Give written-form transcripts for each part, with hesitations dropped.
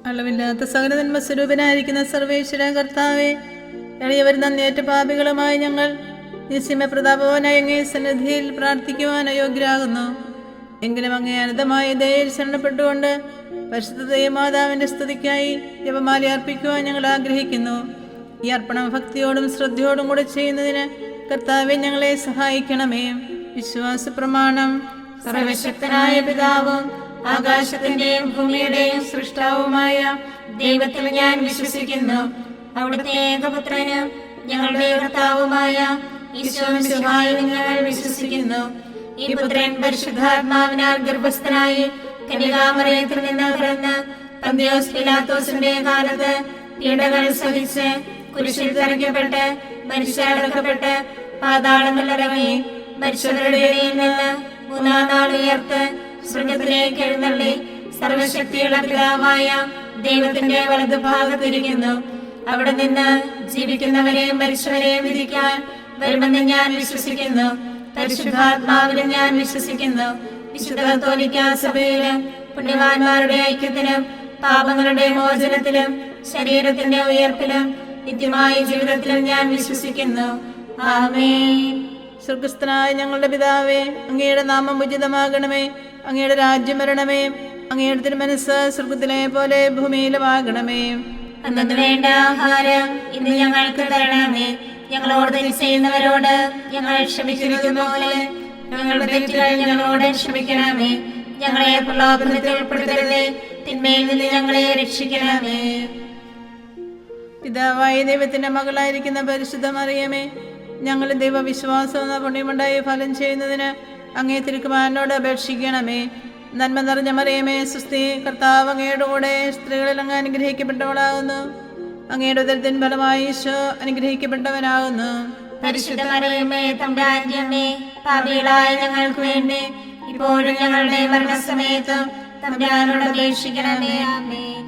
അളവില്ലാത്ത സകലനന്മ സ്വരൂപനായിരിക്കുന്ന സർവേശ്വര കർത്താവെ, എളിയവർ നന്ദിയേറ്റ പാപികളുമായി ഞങ്ങൾ നിസ്യമ പ്രതാപവാനായ അങ്ങേ സന്നിധിയിൽ പ്രാർത്ഥിക്കുവാൻ അയോഗ്യരാകുന്നു. എങ്കിലും അങ്ങേ അനന്തമായ ദയയിൽ ശരണപ്പെട്ടുകൊണ്ട് പരിശുദ്ധ മാതാവിന്റെ സ്തുതിക്കായി ജപമാല അർപ്പിക്കുവാൻ ഞങ്ങൾ ആഗ്രഹിക്കുന്നു. ഈ അർപ്പണം ഭക്തിയോടും ശ്രദ്ധയോടും കൂടെ ചെയ്യുന്നതിന് കർത്താവെ ഞങ്ങളെ സഹായിക്കണമേ. വിശ്വാസ പ്രമാണം. സർവശക്തനായ പിതാവും ആകാശത്തിന്റെയും ഭൂമിയുടെയും സൃഷ്ടാവുമായ ദൈവത്തിൽ ഞാൻ വിശ്വസിക്കുന്നു. അവിടുത്തെ ഏകപുത്രനും ഞങ്ങളുടെ കർത്താവുമായ ഈശോമിശിഹായിൽ ഞങ്ങൾ വിശ്വസിക്കുന്നു. ഈ പുത്രൻ പരിശുദ്ധാത്മാവിനാൽ ഗർഭസ്ഥനായി കന്യകാമറിയത്തിൽ നിന്ന് പിറന്ന് പന്തിയോസ് പിലാത്തോസിന്റെ കാലത്ത് പീഡകൾ സഹിച്ച് കുരിശിൽ തറയ്ക്കപ്പെട്ട് മരിച്ചടക്കപ്പെട്ട് പാതാളങ്ങളിലിറങ്ങി മരിച്ചവരുടെ ഇടയിൽ നിന്ന് മൂന്നാം നാൾ ഉയർത്ത് സ്വർഗത്തിലേക്ക് എഴുന്നള്ളി സർവശക്തിയുള്ള പിതാവായ ദൈവത്തിന്റെ വലതുഭാഗത്തിരിക്കുന്നു. അവിടെ നിന്ന് ജീവിക്കുന്നവരെയും മരിച്ചവരെയും വിധിക്കാൻ വരുമെന്ന് ഞാൻ വിശ്വസിക്കുന്നു. പരിശുദ്ധാത്മാവിലും ഞാൻ വിശ്വസിക്കുന്നു. വിശുദ്ധ കത്തോലിക്കാ സഭയിലും പുണ്യവാന്മാരുടെ ഐക്യത്തിലും പാപങ്ങളുടെ മോചനത്തിലും ശരീരത്തിന്റെ ഉയർപ്പിലും നിത്യമായ ജീവിതത്തിലും ഞാൻ വിശ്വസിക്കുന്നു. ആമേൻ. സ്വർഗസ്ഥനായ ഞങ്ങളുടെ പിതാവേ, അങ്ങയുടെ നാമം ഉചിതമാകണമേ. അങ്ങയുടെ രാജ്യം വരണമേ. അങ്ങയുടെ തിരുമനസ്സ് സ്വർഗത്തിലെ പോലെ ഭൂമിയിലുമാകണമേ. അന്നു വേണ്ട ആഹാരം ഇന്ന് ഞങ്ങൾക്ക് തരണമേ. ഞങ്ങളോട് തെറ്റ് ചെയ്യുന്നവരോട് ഞങ്ങൾ ക്ഷമിച്ചിരിക്കുന്ന പോലെ ഞങ്ങളുടെ തെറ്റുകൾ ഞങ്ങളോട് ക്ഷമിക്കണമേ. ഞങ്ങളെ പ്രലോഭനത്തിൽ ഉൾപ്പെടുത്തരുതേ, തിന്മയിൽ നിന്ന് ഞങ്ങളെ രക്ഷിക്കണമേ. പിതാവായ ദൈവത്തിന്റെ മകളായിരിക്കുന്ന പരിശുദ്ധ മറിയമേ, ഞങ്ങൾ ദൈവവിശ്വാസം എന്ന പുണ്യമുണ്ടായി ഫലം ചെയ്യുന്നതിന് അങ്ങേ തിരുക്കുമാരനോട് അപേക്ഷിക്കണമേ. നന്മ നിറഞ്ഞ മറിയമേ, സുസ്ഥി, കർത്താവ് അങ്ങയുടെ കൂടെ സ്ത്രീകളിൽ അങ്ങ് അനുഗ്രഹിക്കപ്പെട്ടവളാകുന്നു. അങ്ങയുടെ ഉദരത്തിൻ ഫലമായി ഈശോ അനുഗ്രഹിക്കപ്പെട്ടവനാകുന്നു. പരിശുദ്ധ മറിയമേ, തമ്പുരാന്റെ അമ്മേ, പാപികളായ ഞങ്ങൾക്ക് വേണ്ടി ഇപ്പോഴും ഞങ്ങളുടെ മരണസമയത്തും തമ്പുരാനോട് അപേക്ഷിക്കണമേ. ആമേൻ.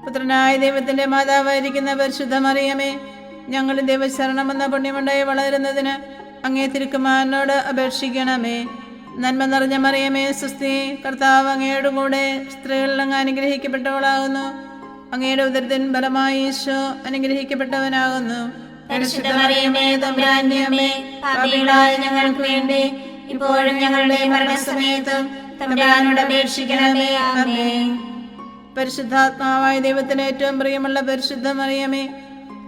പുത്രനായ ദൈവത്തിന്റെ മാതാവായിരിക്കുന്ന പരിശുദ്ധ മറിയമേ, ഞങ്ങൾ ദൈവശരണം എന്ന പുണ്യമുണ്ടായി വളരുന്നതിന് അങ്ങേ തിരുക്കുമാരനോട് അപേക്ഷിക്കണമേ. നന്മ നിറഞ്ഞ മറിയമേ, സുസ്ഥി, കർത്താവ് അങ്ങയുടെ കൂടെ സ്ത്രീകളിൽ അങ്ങ് അനുഗ്രഹിക്കപ്പെട്ടവളാകുന്നു. അങ്ങയുടെ ഉദരത്തിൻ ഫലമായി ഈശോ അനുഗ്രഹിക്കപ്പെട്ടവനാകുന്നു. പരിശുദ്ധ മറിയമേ, തമ്പുരാന്റെ അമ്മേ, പാപികളായ ഞങ്ങൾക്ക് വേണ്ടി ഇപ്പോഴും ഞങ്ങളുടെ മരണസമയത്തും തമ്പുരാനോട് അപേക്ഷിക്കണമേ. ആമേൻ. പരിശുദ്ധാത്മാവായ ദൈവത്തിന് ഏറ്റവും പ്രിയമുള്ള പരിശുദ്ധ മറിയമേ,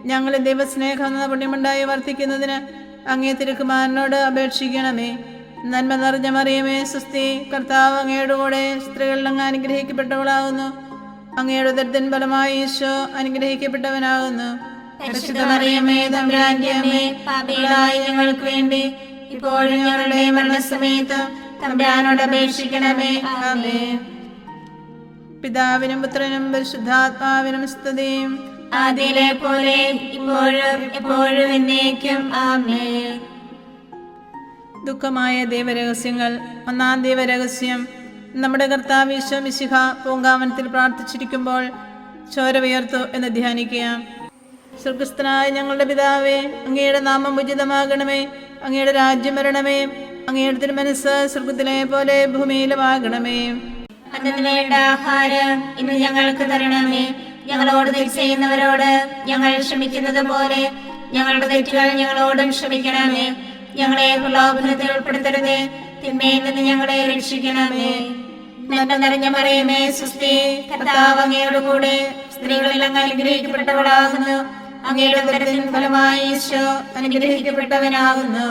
ഞങ്ങൾ ദൈവസ്നേഹം എന്ന പുണ്യമുണ്ടായി വർദ്ധിക്കുന്നതിന് അങ്ങേ തിരുക്കുമാരനോട് അപേക്ഷിക്കണമേ. നന്മ നിറഞ്ഞ മറിയമേ, സുസ്ഥി, കർത്താവ് അങ്ങയുടെ കൂടെ സ്ത്രീകളിൽ അങ്ങ് അനുഗ്രഹിക്കപ്പെട്ടവളാകുന്നു. അങ്ങയുടെ ഉദരത്തിൻ ഫലമായി ഈശോ അനുഗ്രഹിക്കപ്പെട്ടവനാകുന്നു. പരിശുദ്ധ മറിയമേ, തമ്പുരാന്റെ അമ്മേ, പാപികളായ ഞങ്ങൾക്ക് വേണ്ടി ഇപ്പോഴും ഞങ്ങളുടെ മരണസമയത്തും തമ്പുരാനോട് അപേക്ഷിക്കണമേ. ആമേൻ. പിതാവിനും പുത്രനും പരിശുദ്ധാത്മാവിനും സ്തുതിയും, ആദിയിലെ പോലെ ഇപ്പോഴും എപ്പോഴും എന്നേക്കും. ആമേൻ. ദുഃഖമായ ദൈവരഹസ്യങ്ങൾ. ഒന്നാം ദൈവരഹസ്യം. നമ്മുടെ കർത്താവ് ഈശോ മിശിഹ പൂങ്കാവനത്തിൽ പ്രാർത്ഥിച്ചിരിക്കുമ്പോൾ ചോര വിയർത്തു എന്ന് ധ്യാനിക്കുക. സ്വർഗസ്ഥനായ ഞങ്ങളുടെ പിതാവേ, അങ്ങയുടെ നാമം ഉചിതമാകണമേ. അങ്ങയുടെ രാജ്യം വരണമേ. അങ്ങയുടെ തിരുമനസ്സ് സ്വർഗത്തിലെ പോലെ ഭൂമിയിലുമാകണമേ. അന്നു വേണ്ട ആഹാരം ഇന്ന് ഞങ്ങൾക്ക് തരണമേ. ഞങ്ങളോട് തെറ്റ് ചെയ്യുന്നവരോട് ഞങ്ങൾ ക്ഷമിക്കുന്നത് പോലെ ഞങ്ങളുടെ തെറ്റുകൾ ഞങ്ങളോടും ക്ഷമിക്കണമേ. ഞങ്ങളെ പ്രലോഭനത്തിൽ ഉൾപ്പെടുത്തരുതേ, തിന്മയിൽ നിന്ന് ഞങ്ങളെ രക്ഷിക്കണമേ. നന്മ നിറഞ്ഞ മറിയമേ, സുസ്ഥി, കർത്താവ് അങ്ങയുടെ കൂടെ സ്ത്രീകളിൽ അങ്ങ് അനുഗ്രഹിക്കപ്പെട്ടവളാകുന്നു. അങ്ങയുടെ ഉദരത്തിൻ ഫലമായി ഈശോ അനുഗ്രഹിക്കപ്പെട്ടവനാകുന്നു.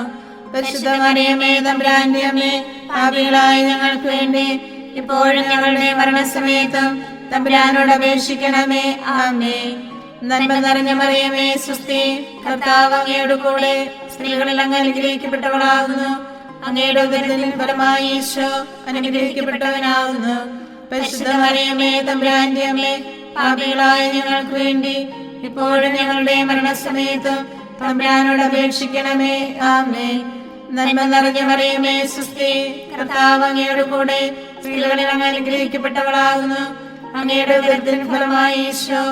പരിശുദ്ധ മറിയമേ, തമ്പുരാന്റെ അമ്മേ, പാപികളായ ഞങ്ങൾക്ക് വേണ്ടി ഇപ്പോഴും ഞങ്ങളുടെ മരണസമയത്തും തമ്പുരാനോട് അപേക്ഷിക്കണമേ. ആമേൻ. നന്മ നിറഞ്ഞ മറിയമേ, സുസ്ഥി, കർത്താവ് അങ്ങയുടെ കൂടെ സ്ത്രീകളിൽ അങ്ങ് അനുഗ്രഹിക്കപ്പെട്ടവളാകുന്നു. അങ്ങയുടെ ഉദരത്തിൻ ഫലമായി ഈശോ അനുഗ്രഹിക്കപ്പെട്ടവനാകുന്നു. പരിശുദ്ധ മറിയമേ, തമ്പുരാന്റെ അമ്മേ, പാപികളായ ഞങ്ങൾക്ക് വേണ്ടി ഇപ്പോഴും ഞങ്ങളുടെ മരണസമയത്തും തമ്പുരാനോട് അപേക്ഷിക്കണമേ. ആമേൻ. നന്മ നിറഞ്ഞ മറിയമേ, സുസ്ഥി, കർത്താവ് അങ്ങയുടെ കൂടെ സ്ത്രീകളിൽ അങ്ങ് അനുഗ്രഹിക്കപ്പെട്ടവളാകുന്നു. അങ്ങയുടെ ഉദരത്തിൻ ഫലമായി ഈശോ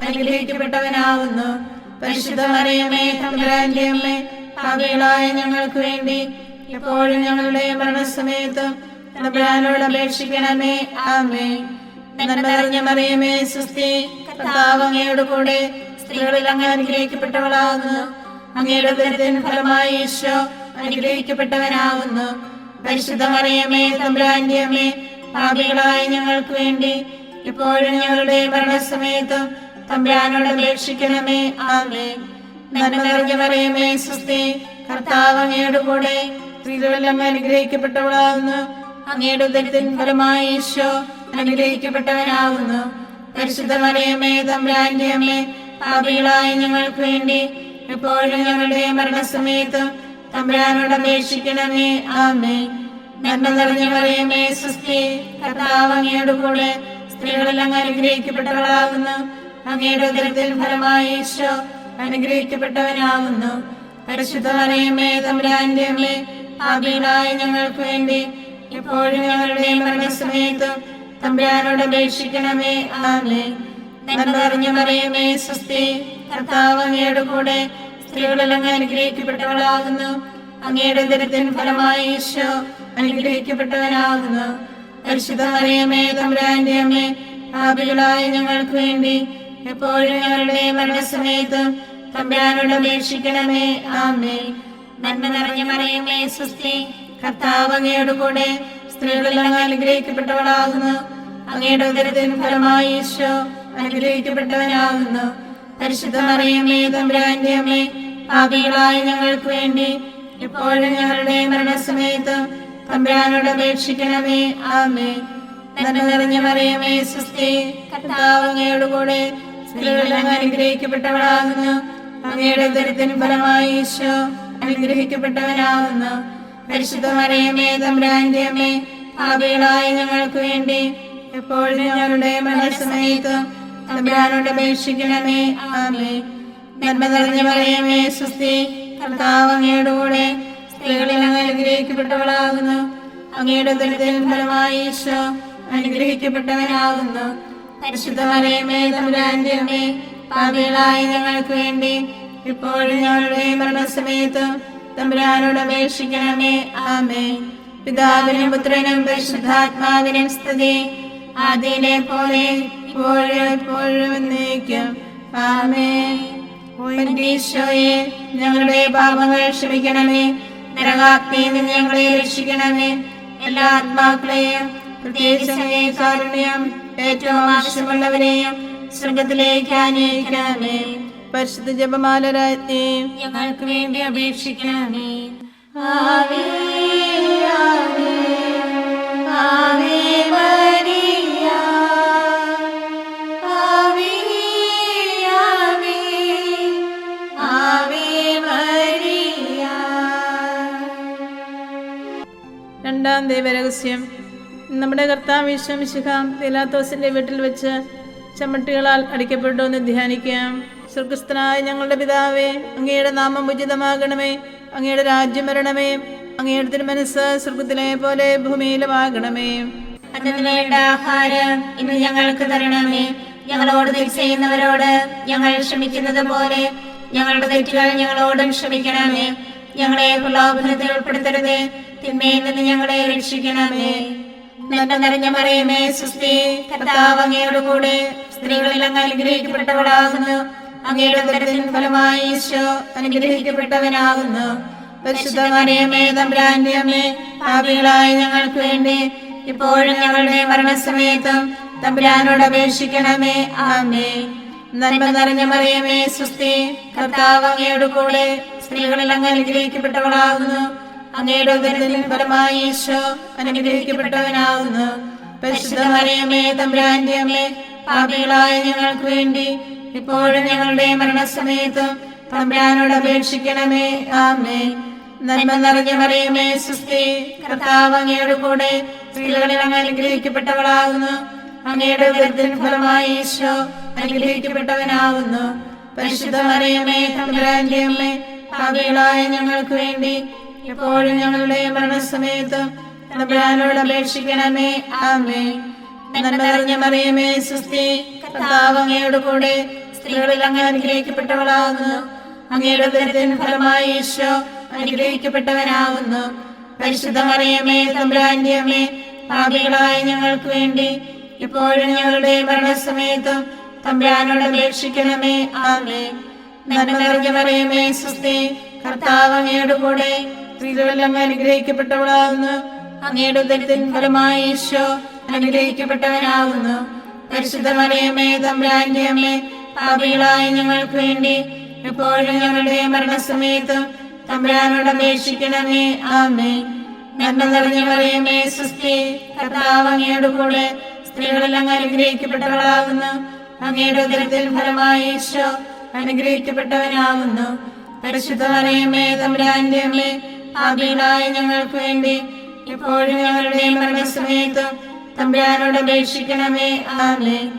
അനുഗ്രഹിക്കപ്പെട്ടവനാകുന്നു. പരിശുദ്ധ മറിയമേ, തമ്പുരാന്റെ അമ്മേ, പാപികളായ ഞങ്ങൾക്ക് വേണ്ടി ഇപ്പോഴും ഞങ്ങളുടെ മരണസമയത്തും തമ്പുരാനോട് അപേക്ഷിക്കണമേ. ആമേൻ. നന്മ നിറഞ്ഞ മറിയമേ സ്വസ്തി, കർത്താവ് അങ്ങയോട് കൂടെ സ്ത്രീകളിൽ അങ്ങ് അനുഗ്രഹിക്കപ്പെട്ടവളാകുന്നു. അങ്ങയുടെ ഉദരത്തിൻ ഫലമായി ഈശോ അനുഗ്രഹിക്കപ്പെട്ടവനാകുന്നു. പരിശുദ്ധ മറിയമേ തമ്പുരാന്റെ അമ്മേ, പാപികളായ ഞങ്ങൾക്ക് വേണ്ടി ഇപ്പോഴും ഞങ്ങളുടെ മരണസമയത്തും തമ്പുരാനോട് അപേക്ഷിക്കണമേ. ആമേൻ. നന്മ നിറഞ്ഞ മറിയമേ സ്വസ്തി, കർത്താവ് അങ്ങയോട് കൂടെ സ്ത്രീകളിൽ അങ്ങ് അനുഗ്രഹിക്കപ്പെട്ടവളാകുന്നു. അങ്ങയുടെ ഉദരത്തിൻ ഫലമായി ഈശോ അനുഗ്രഹിക്കപ്പെട്ടവനാകുന്നു. പരിശുദ്ധ മറിയമേ തമ്പുരാന്റെ അമ്മേ, പാപികളായ ഞങ്ങൾക്ക് വേണ്ടി എപ്പോഴും ഞങ്ങളുടെ മരണസമയത്ത് തമ്പുരാനോട് അപേക്ഷിക്കണമേ. ആമേൻ. നന്മ നിറഞ്ഞ മറിയമേ സ്വസ്തി, കർത്താവ് അങ്ങയോട് കൂടെ സ്ത്രീകളിൽ അങ്ങ് അനുഗ്രഹിക്കപ്പെട്ടവളാകുന്നു. അങ്ങയുടെ ഉദരത്തിൻ ഫലമായി ഈശോ അനുഗ്രഹിക്കപ്പെട്ടവനാകുന്നു. പരിശുദ്ധ മറിയമേ തമ്പുരാന്റെ അമ്മേ, പാപികളായ ഞങ്ങൾക്ക് വേണ്ടി എപ്പോഴും ഞങ്ങളുടെ മരണസമയത്ത് തമ്പുരാനോട് അപേക്ഷിക്കണമേ. ആമേൻ. നന്മ നിറഞ്ഞ മറിയമേ സ്വസ്തി, കർത്താവ് അങ്ങയോട് കൂടെ സ്ത്രീകളിൽ അങ്ങ് അനുഗ്രഹിക്കപ്പെട്ടവളാകുന്നു. അങ്ങയുടെ ഉദരത്തിൻ ഫലമായി ഈശോ അനുഗ്രഹിക്കപ്പെട്ടവനാകുന്നു. പരിശുദ്ധ മറിയമേ തമ്പുരാന്റെ അമ്മേ, പാപികളായ ഞങ്ങൾക്ക് വേണ്ടി എപ്പോഴും ഞങ്ങളുടെ മരണസമയത്ത് തമ്പുരാനോട് അപേക്ഷിക്കണമേ. ആമേൻ. നന്മ നിറഞ്ഞ മറിയമേ സ്വസ്തി, കർത്താവ് അങ്ങയോട് കൂടെ സ്ത്രീകളിൽ അങ്ങ് അനുഗ്രഹിക്കപ്പെട്ടവളാകുന്നു. അങ്ങയുടെ ഉദരത്തിൻ ഫലമായി ഈശോ അനുഗ്രഹിക്കപ്പെട്ടവനാകുന്നു. പരിശുദ്ധ മറിയമേ തമ്പുരാന്റെ അമ്മേ, പാപികളായ ഞങ്ങൾക്ക് വേണ്ടി എപ്പോഴും ഞങ്ങളുടെ മരണസമയത്ത് തമ്പുരാനോട് അപേക്ഷിക്കണമേ. ആമേൻ. നന്മ നിറഞ്ഞ മറിയമേ സ്വസ്തി, കർത്താവ് അങ്ങയോട് കൂടെ സ്ത്രീകളിൽ അങ്ങ് അനുഗ്രഹിക്കപ്പെട്ടവളാകുന്നു. അങ്ങയുടെ ഉദരത്തിൻ ഫലമായി ഈശോ അനുഗ്രഹിക്കപ്പെട്ടവനാകുന്നു. പരിശുദ്ധ മറിയമേ തമ്പുരാന്റെ അമ്മേ, പാപികളായ ഞങ്ങൾക്ക് വേണ്ടി എപ്പോഴും ഞങ്ങളുടെ മരണസമയത്ത് തമ്പുരാനോട് അപേക്ഷിക്കണമേ. ആമേൻ. നന്മ നിറഞ്ഞ മറിയമേ സ്വസ്തി, കർത്താവ് അങ്ങയോട് കൂടെ സ്ത്രീകളിൽ അങ്ങ് അനുഗ്രഹിക്കപ്പെട്ടവളാകുന്നു. അങ്ങയുടെ ഉദരത്തിൻ ഫലമായി ഈശോ അനുഗ്രഹിക്കപ്പെട്ടവനാകുന്നു. പരിശുദ്ധ മറിയമേ തമ്പുരാന്റെ അമ്മേ, പാപികളായ ഞങ്ങൾക്ക് വേണ്ടി ഇപ്പോഴും ഞങ്ങളുടെ മരണസമയത്ത് തമ്പുരാനോട് അപേക്ഷിക്കണമേ. ആമേൻ. പിതാവിനും പുത്രനും പരിശുദ്ധാത്മാവിനും സ്തുതി, ആദിയിലെ പോലെ ഇപ്പോഴും എപ്പോഴും എന്നേക്കും. ആമേൻ. ഈശോയെ, ഞങ്ങളുടെ പാപങ്ങൾ ക്ഷമിക്കണമേ. നരകാഗ്നിയിൽ നിന്ന് ഞങ്ങളെ രക്ഷിക്കണമേ. എല്ലാ ആത്മാക്കളെയും പ്രത്യേകിച്ച് അങ്ങേ കാരുണ്യം ഏറ്റവും ആവശ്യമുള്ളവരെയും സ്വർഗത്തിലേക്ക് ആനയിക്കണമേ. പരിശുദ്ധ ജപമാല രാജ്ഞി, ഞങ്ങൾക്ക് വേണ്ടി അപേക്ഷിക്കണമേ. ആവേ ആവേ ആവേ മരിയ, ആവേ ആവേ ആവേ മരിയ. രണ്ടാം ദൈവരഹസ്യം. നമ്മുടെ കർത്താവ് ഈശോ മിശിഹ പീലാത്തോസിന്റെ വീട്ടിൽ വെച്ച് ചമ്മട്ടികളാൽ അടിക്കപ്പെട്ടു എന്ന് ധ്യാനിക്കാം. സ്വർഗസ്ഥനായ ഞങ്ങളുടെ പിതാവേ, അങ്ങയുടെ നാമം ഉചിതമാകണമേ. അങ്ങയുടെ രാജ്യം വരണമേ. അങ്ങയുടെ തിരുമനസ്സ് സ്വർഗത്തിലെ പോലെ ഭൂമിയിലുമാകണമേ. അന്നത്തിന് വേണ്ട ആഹാരം ഇന്ന് ഞങ്ങൾക്ക് തരണമേ. ഞങ്ങളോട് തെറ്റ് ചെയ്യുന്നവരോട് ഞങ്ങൾ ക്ഷമിക്കുന്നത് പോലെ ഞങ്ങളുടെ തെറ്റുകൾ ഞങ്ങളോടും ക്ഷമിക്കണമേ. ഞങ്ങളെ പ്രലോഭനത്തിൽ ഉൾപ്പെടുത്തരുതേ, തിന്മയിൽ നിന്ന് ഞങ്ങളെ രക്ഷിക്കണമേ. നന്മ നിറഞ്ഞ മറിയമേ സ്വസ്തി, കർത്താവ് അങ്ങയോട് കൂടെ സ്ത്രീകളിൽ അങ്ങ് അനുഗ്രഹിക്കപ്പെട്ടവളാകുന്നു. അങ്ങയുടെ ഉദരത്തിൻ ഫലമായി ഈശോ അനുഗ്രഹിക്കപ്പെട്ടവനാകുന്നു. പരിശുദ്ധ മറിയമേ തമ്പുരാന്റെ അമ്മേ, പാപികളായ ഞങ്ങൾക്ക് വേണ്ടി ഇപ്പോഴും ഞങ്ങളുടെ മരണസമയത്തും തമ്പുരാനോട് അപേക്ഷിക്കണമേ. ആമേൻ. നന്മ നിറഞ്ഞ മറിയമേ സ്വസ്തി, കർത്താവ് അങ്ങയോട് കൂടെ സ്ത്രീകളിൽ അങ്ങ് അനുഗ്രഹിക്കപ്പെട്ടവളാകുന്നു. അങ്ങയുടെ ഉദരത്തിൻ ഫലമായി ഈശോ അനുഗ്രഹിക്കപ്പെട്ടവനാകുന്നു. പരിശുദ്ധ മറിയമേ തമ്പുരാന്റെ അമ്മേ, പാപികളായ ഞങ്ങൾക്ക് വേണ്ടി ഇപ്പോഴും ഞങ്ങളുടെ മരണസമയത്തും തമ്പുരാനോട് അപേക്ഷിക്കണമേ. ആമേൻ. നന്മ നിറഞ്ഞ മറിയമേ സ്വസ്തി, കർത്താവ് അങ്ങയോട് കൂടെ സ്ത്രീകളിൽ അങ്ങ് അനുഗ്രഹിക്കപ്പെട്ടവളാകുന്നു. അങ്ങയുടെ ഉദരത്തിൻ ഫലമായി ഈശോ അനുഗ്രഹിക്കപ്പെട്ടവനാകുന്നു. പരിശുദ്ധ മറിയമേ തമ്പുരാന്റെ അമ്മേ, പാപികളായ ഞങ്ങൾക്ക് വേണ്ടി എപ്പോഴും ഞങ്ങളുടെ മരണസമയത്തും തമ്പുരാനോട് അപേക്ഷിക്കണമേ. ആമേൻ. നന്മ നിറഞ്ഞ മറിയമേ സ്വസ്തി, കർത്താവ് അങ്ങയോട് കൂടെ സ്ത്രീകളിൽ അങ്ങ് അനുഗ്രഹിക്കപ്പെട്ടവളാകുന്നു. അങ്ങയുടെ ഉദരത്തിൻ ഫലമായി ഈശോ അനുഗ്രഹിക്കപ്പെട്ടവനാകുന്നു. പരിശുദ്ധ മറിയമേ തമ്പുരാന്റെ അമ്മേ, പാപികളായ ഞങ്ങൾക്ക് വേണ്ടി ഇപ്പോഴും ഞങ്ങളുടെ മരണസമയത്തും തമ്പുരാനോട് അപേക്ഷിക്കണമേ. ആമേൻ. നന്മ നിറഞ്ഞ മറിയമേ, സ്വസ്തി, കർത്താവ് അങ്ങയുടെ കൂടെ, സ്ത്രീകളിൽ അങ്ങ് അനുഗ്രഹിക്കപ്പെട്ടവളാകുന്നു. അങ്ങയുടെ ഉദരത്തിൻ ഫലമായി ഈശോ അനുഗ്രഹിക്കപ്പെട്ടവനാകുന്നു. പരിശുദ്ധ മറിയമേ, തമ്പുരാന്റെ അമ്മേ, പാപികളായ ഞങ്ങൾക്ക് വേണ്ടി എപ്പോഴും ഞങ്ങളുടെ മരണസമയത്തും തമ്പുരാനോട് അപേക്ഷിക്കണമേ. ആമേൻ. നന്മ നിറഞ്ഞ മറിയമേ, സ്വസ്തി, കർത്താവ് അങ്ങയുടെ കൂടെ, സ്ത്രീകളിൽ അങ്ങ് അനുഗ്രഹിക്കപ്പെട്ടവളാകുന്നു. അങ്ങയുടെ ഉദരത്തിൻ ഫലമായി ഈശോ അനുഗ്രഹിക്കപ്പെട്ടവനാകുന്നു. പരിശുദ്ധ മറിയമേ, തമ്പുരാന്റെ അമ്മേ, പാപികളായ ഞങ്ങൾക്ക് വേണ്ടി എപ്പോഴും ഞങ്ങളുടെ മരണസമയത്തും തമ്പുരാനോട് അപേക്ഷിക്കണമേ. ആമേൻ.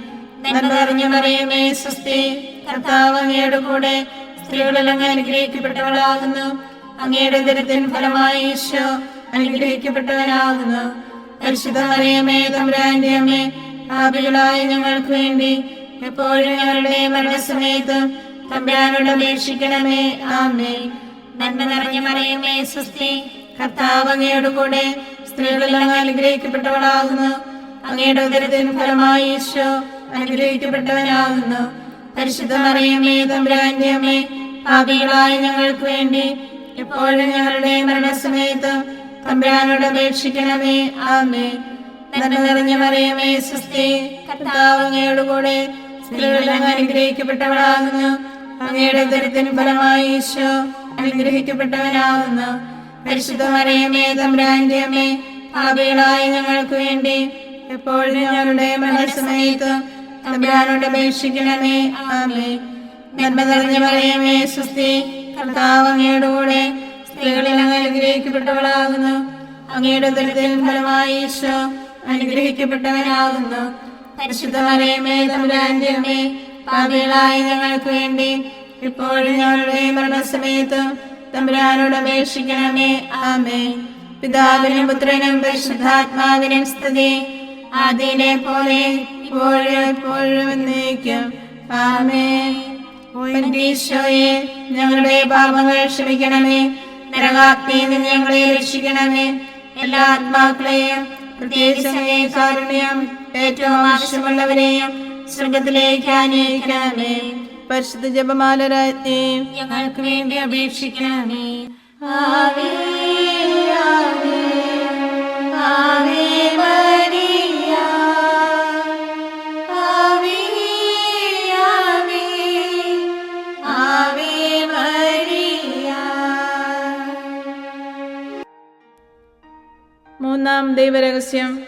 നന്മ നിറഞ്ഞ മറിയമേ, സ്വസ്തി, കർത്താവ് അങ്ങയുടെ കൂടെ, സ്ത്രീകളിൽ അങ്ങ് അനുഗ്രഹിക്കപ്പെട്ടവളാകുന്നു. അങ്ങയുടെ ഉദരത്തിൻ ഫലമായി ഈശോ അനുഗ്രഹിക്കപ്പെട്ടവനാകുന്നു. പരിശുദ്ധ മറിയമേ, തമ്പുരാന്റെ അമ്മേ, പാപികളായ ഞങ്ങൾക്ക് വേണ്ടി എപ്പോഴും ഞങ്ങളുടെ മരണസമയത്തും തമ്പുരാനോട് അപേക്ഷിക്കണമേ. ആമേൻ. നന്മ നിറഞ്ഞ മറിയമേ, സ്വസ്തി, കർത്താവ് അങ്ങയുടെ കൂടെ, സ്ത്രീകളിൽ അങ്ങ് അനുഗ്രഹിക്കപ്പെട്ടവളാകുന്നു. അങ്ങയുടെ ഉദരത്തിൻ ഫലമായി ഈശോ അനുഗ്രഹിക്കപ്പെട്ടവനാകുന്നു. പരിശുദ്ധ മറിയമേ, തമ്പുരാന്റെ അമ്മേ, പാപികളായ ഞങ്ങൾക്ക് വേണ്ടി എപ്പോഴും ഞങ്ങളുടെ മരണസമയത്തും തമ്പുരാനോട് അപേക്ഷിക്കണമേ. ആമേൻ. നന്മ നിറഞ്ഞ മറിയമേ, സ്വസ്തി, കർത്താവ് അങ്ങയുടെ കൂടെ, സ്ത്രീകളിൽ അങ്ങ് അനുഗ്രഹിക്കപ്പെട്ടവളാകുന്നു. അങ്ങയുടെ ഉദരത്തിൻ ഫലമായി ഈശോ അനുഗ്രഹിക്കപ്പെട്ടവനാകുന്നു. പരിശുദ്ധ മറിയമേ, തമ്പുരാന്റെ അമ്മേ, പാപികളായ ഞങ്ങൾക്ക് വേണ്ടി എപ്പോഴും ഞങ്ങളുടെ മരണസമയത്തും തമ്പുരാനോട് അപേക്ഷിക്കണമേ. ആമേൻ. നന്മ നിറഞ്ഞ മറിയമേ, സ്വസ്തി, കർത്താവ് അങ്ങയുടെ കൂടെ, സ്ത്രീകളിൽ അങ്ങ് അനുഗ്രഹിക്കപ്പെട്ടവളാകുന്നു. അങ്ങയുടെ ഉദരത്തിൻ ഫലമായി ഈശോ അനുഗ്രഹിക്കപ്പെട്ടവനാകുന്നു. പരിശുദ്ധ മറിയമേ, തമ്പുരാന്റെ അമ്മേ, പാപികളായ ഞങ്ങൾക്ക് വേണ്ടി ഇപ്പോഴും ഞങ്ങളുടെ മരണസമയത്തും തമ്പുരാനോട് അപേക്ഷിക്കണമേ. ആമേൻ. പിതാവിനും പുത്രനും പരിശുദ്ധാത്മാവിനും സ്തുതി, ആദിയിലെ പോലെ ഇപ്പോഴും എപ്പോഴും എന്നേക്കും. ആമേൻ. ഈശോയെ, ഞങ്ങളുടെ പാപങ്ങൾ ക്ഷമിക്കണമേ. നരകാഗ്നിയിൽ നിന്ന് ഞങ്ങളെ രക്ഷിക്കണമേ. എല്ലാ ആത്മാക്കളെയും, പ്രത്യേകിച്ച് അങ്ങേ കാരുണ്യം ഏറ്റവും ആവശ്യമുള്ളവരെയും സ്വർഗത്തിലേക്ക് ആനയിക്കണമേ. പരിശുദ്ധ ജപമാല രാജ്ഞി, ഞങ്ങൾക്ക് വേണ്ടി അപേക്ഷിക്കണമേ. ആവേ ആവേ ആവേ മരിയ, ആവേ ആവേ ആവേ മരിയ. മൂന്നാം ദൈവരഹസ്യം.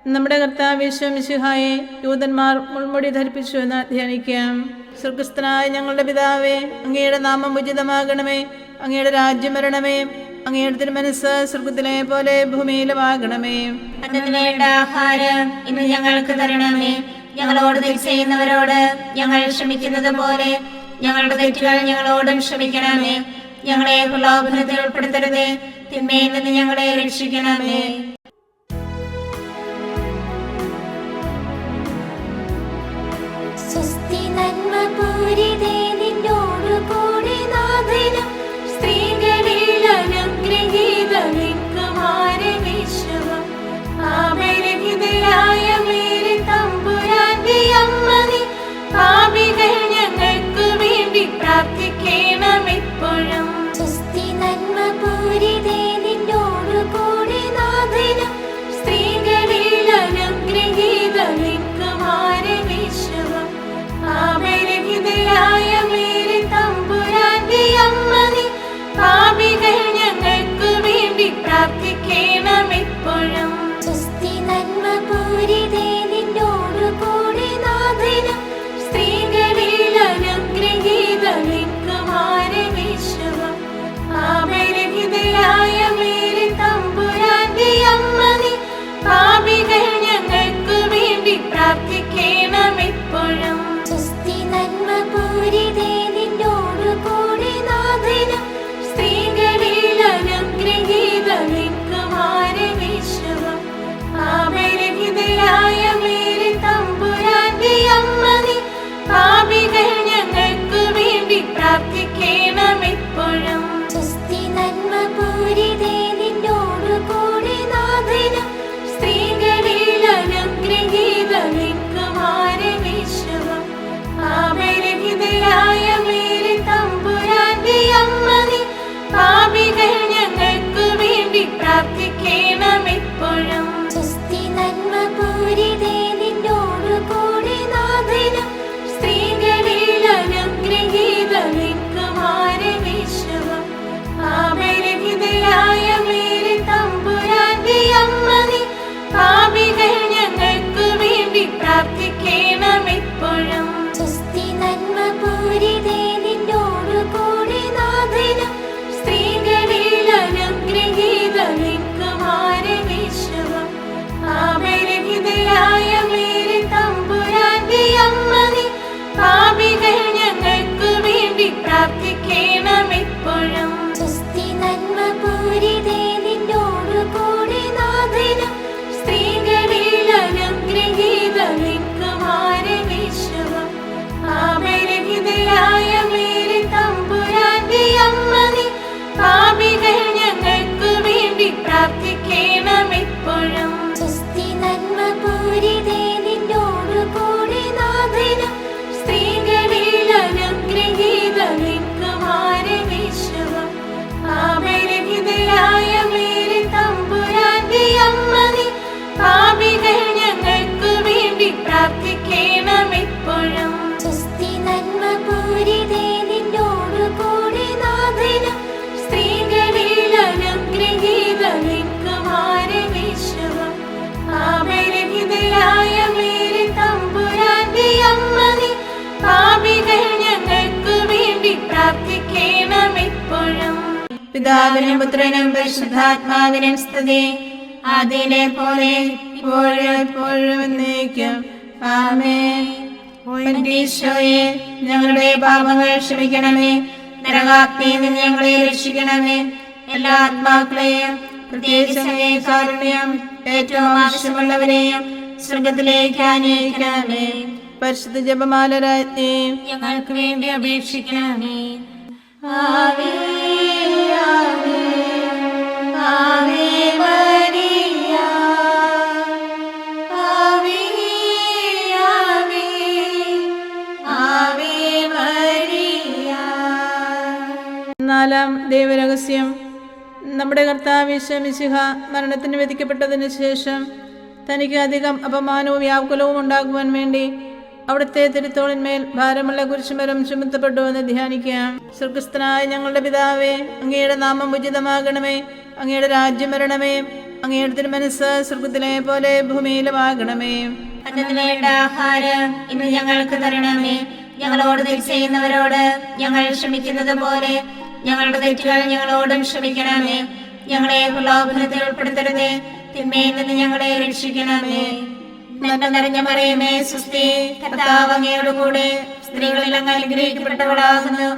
നമ്മുടെ കർത്താവ് യേശു മിശിഹായെ യൂതന്മാർ മുൾമുടി ധരിപ്പിച്ചു എന്ന് ധ്യാനിക്കാം. സ്വർഗസ്ഥനായ ഞങ്ങളുടെ പിതാവേ, അങ്ങയുടെ നാമം ഉചിതമാകണമേ. അങ്ങയുടെ രാജ്യം വരണമേ. അങ്ങയുടെ തിരുമനസ്സ് സ്വർഗത്തിലെ പോലെ ഭൂമിയിലുമാകണമേ. അന്നു വേണ്ട ആഹാരം ഇന്ന് ഞങ്ങൾക്ക് തരണമേ. ഞങ്ങളോട് തെറ്റ് ചെയ്യുന്നവരോട് ഞങ്ങൾ ക്ഷമിക്കുന്നത് പോലെ ഞങ്ങളുടെ തെറ്റുകൾ ഞങ്ങളോടും ക്ഷമിക്കണമേ. ഞങ്ങളെ പ്രലോഭനത്തിൽ ഉൾപ്പെടുത്തരുതേ, തിന്മയിൽ നിന്ന് ഞങ്ങളെ രക്ഷിക്കണമേ. സ്വസ്തി നന്മ പൂരിതേ നിന്നോടു കൂടെ നാഥനും സ്ത്രീകളിൽ അനുഗ്രഹീത കുമാരനീശ്വരം. പാപരഹിതയായ മേരി തമ്പുരാന്റെ അമ്മ നീ, പാപികൾ ഞങ്ങൾക്ക് വേണ്ടി പ്രാർത്ഥിക്കണമെപ്പോഴും. സ്വസ്തി നന്മ പൂരിതേ നിന്നോടു കൂടെ നാഥനും സ്ത്രീകളിൽ അനുഗ്രഹീത കുമാരനീശ്വരം. പാപരഹിതയായ മേരി തമ്പുരാന്റെ അമ്മ നീ, പാപികൾ ഞങ്ങൾക്ക് വേണ്ടി പ്രാർത്ഥിക്കണമെപ്പോഴും. സ്വസ്തി നന്മ പൂരി പിതാവിനും പുത്രനും പരിശുദ്ധാത്മാവിനും സ്തുതി. ആദിയിലെ പോലെ ഇപ്പോഴും എപ്പോഴും എന്നേക്കും. ആമേൻ. എന്റെ ഈശോയെ, ഞങ്ങളുടെ പാപങ്ങൾ ക്ഷമിക്കണമേ. നരകാഗ്നിയിൽ നിന്ന് ഞങ്ങളെ രക്ഷിക്കണമേ. എല്ലാ ആത്മാക്കളെയും പ്രത്യേകിച്ച് അങ്ങേ കാരുണ്യം ഏറ്റവും ആവശ്യമുള്ളവരെയും സ്വർഗത്തിലേക്ക് ആനയിക്കണമേ. പരിശുദ്ധ ജപമാല രാജ്ഞി, ഞങ്ങൾക്ക് വേണ്ടി അപേക്ഷിക്കണമേ. ആവേ ആവേ ആവേ മരിയ, ആവേ ആവേ ആവേ മരിയ. നാലാം ദൈവരഹസ്യം. നമ്മുടെ കർത്താവ് ഈശോ മിശിഹ മരണത്തിന് വിധിക്കപ്പെട്ടതിന് ശേഷം തനിക്ക് അധികം അപമാനവും വ്യാകുലവും ഉണ്ടാകുവാൻ വേണ്ടി അവിടുത്തെ തിരുത്തോളിന്മേൽ ഭാരമുള്ള കുരിശുമരം ചുമത്തപ്പെട്ടു എന്ന് ധ്യാനിക്കാം. സ്വർഗസ്ഥനായ ഞങ്ങളുടെ പിതാവേ, അങ്ങയുടെ നാമം ഉചിതമാകണമേ. അങ്ങയുടെ രാജ്യം വരണമേ. അങ്ങയുടെ തിരുമനസ്സ് സ്വർഗത്തിലെ പോലെ ഭൂമിയിലുമാകണമേ. അന്നു വേണ്ട ആഹാരം ഇന്ന് ഞങ്ങൾക്ക് തരണമേ. ഞങ്ങളോട് തെറ്റ് ചെയ്യുന്നവരോട് ഞങ്ങൾ ക്ഷമിക്കുന്നത് പോലെ ഞങ്ങളുടെ തെറ്റുകൾ ഞങ്ങളോടും ക്ഷമിക്കണമേ. ഞങ്ങളെ പ്രലോഭനത്തിൽ ഉൾപ്പെടുത്തരുതേ, തിന്മയിൽ നിന്ന് ഞങ്ങളെ രക്ഷിക്കണമേ. നന്മ നിറഞ്ഞ മറിയമേ, സ്വസ്തി, കർത്താവ് അങ്ങയോട് കൂടെ സ്ത്രീകളിൽ അങ്ങ് അനുഗ്രഹിക്കപ്പെട്ടവളാകുന്നു.